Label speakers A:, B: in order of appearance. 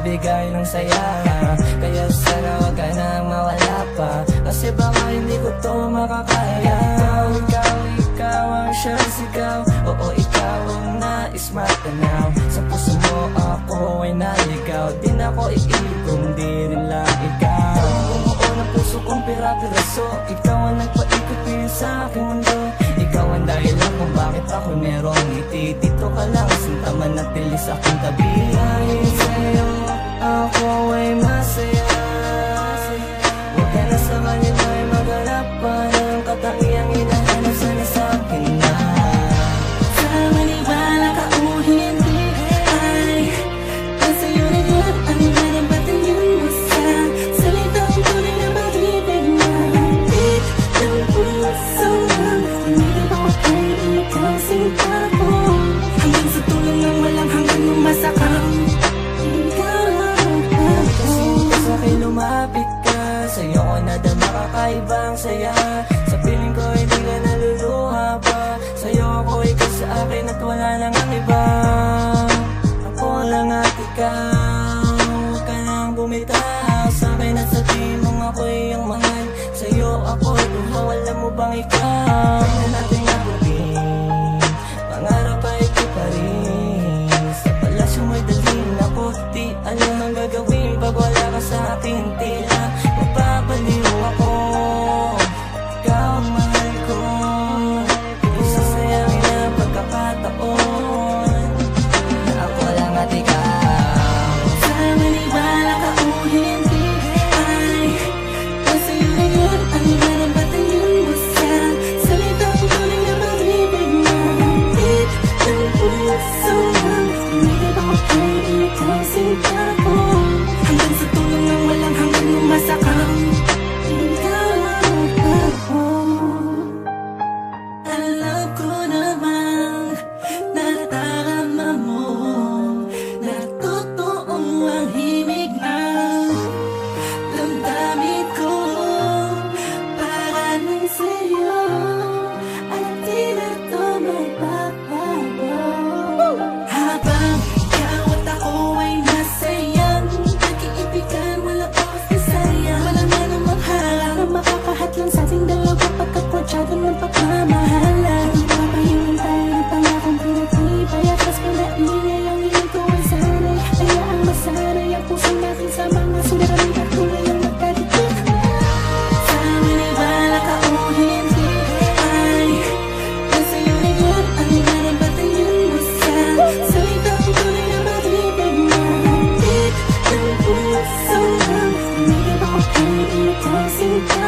A: magbibigay ng saya. Kaya sana wag ka nang mawala pa, kasi baka hindi ko to makakaya. Ikaw ang siyang sigaw, oo ikaw ang nais matanaw. Sa puso mo ako ay naligaw, di na ko iibig kung di rin lang ikaw. Bumuo ng puso kong pira-piraso, ikaw ang nagpaikot-pilit sa aking mundo. Ikaw ang dahilan kung bakit ako merong ngiti. Dito ka lang, sinta manatili sa aking tabi. Dahil sa'yo ako ay masaya, huwag ka na sa kanila ay maghanap pa ng katangiang hinahanap sana sa akin na.
B: Sa maniwala ka o hindi ay nasa'yo na yun ang nanampatan yun mo sa salitang tunay na pag-ibig na hatid ng puso lang. Hindi ba ko ay ikaw sinta ko, hanggang sa tulong ng walang hanggang umasakang ikaw lang ako.
A: Sa akin lumapit ka, sa'yo ko nadama kakaibang saya. Sa piling ko hindi ka naluluha pa, sa'yo ako ikaw sa akin at wala nang ang iba. Ako lang at ikaw, huwag ka nang bumitaw sa akin at sabihin mong ako'y iyong mahal. Sa'yo ako tuhaw, alam mo bang ikaw na natin nabutin, pangarap ay ito pa rin. Sa palasyo mo'y dalhin ako, di alam ang gagawin pag wala ka sa akin. Tila mapapaliw ako, ikaw ang mahal ko. Hindi sasayangin ang pagkakataon na ako lang at ikaw.
B: Sa maniwala ka o hindi ay nasa'yo na yun ang nanampatan yun mo sa salitang tunay na pag-ibig na hatid ng puso lang. Hindi ba ko ay ikaw sinta ko, hanggang sa tulong ng walang hanggang umasakang ikaw lang ako. Alam ko namang nadarama mo na totoong ang himig ng damdamin ko para lang sa'yo, at di na to magbabago. Habang ikaw at ako ay nasayang nag-iibigan, walang oras na sayang. Walang na namang harang na makakahatlang sa ating dalawa pagkakwadyado ng pagmamahalan. Ipapayungan tayo ng pangakong pinatibay, at mas pinaingay ang hiling ko ay sanay. Hayaang masanay ang puso natin sa mga suliranin at tulay ang magkadikit. Sa maniwala ka o hindi ay nasa'yo na yun ang nanampatan yun mo sa salitang tunay na pag-ibig na hatid ng puso lang. Hindi ba ko ay ikaw sinta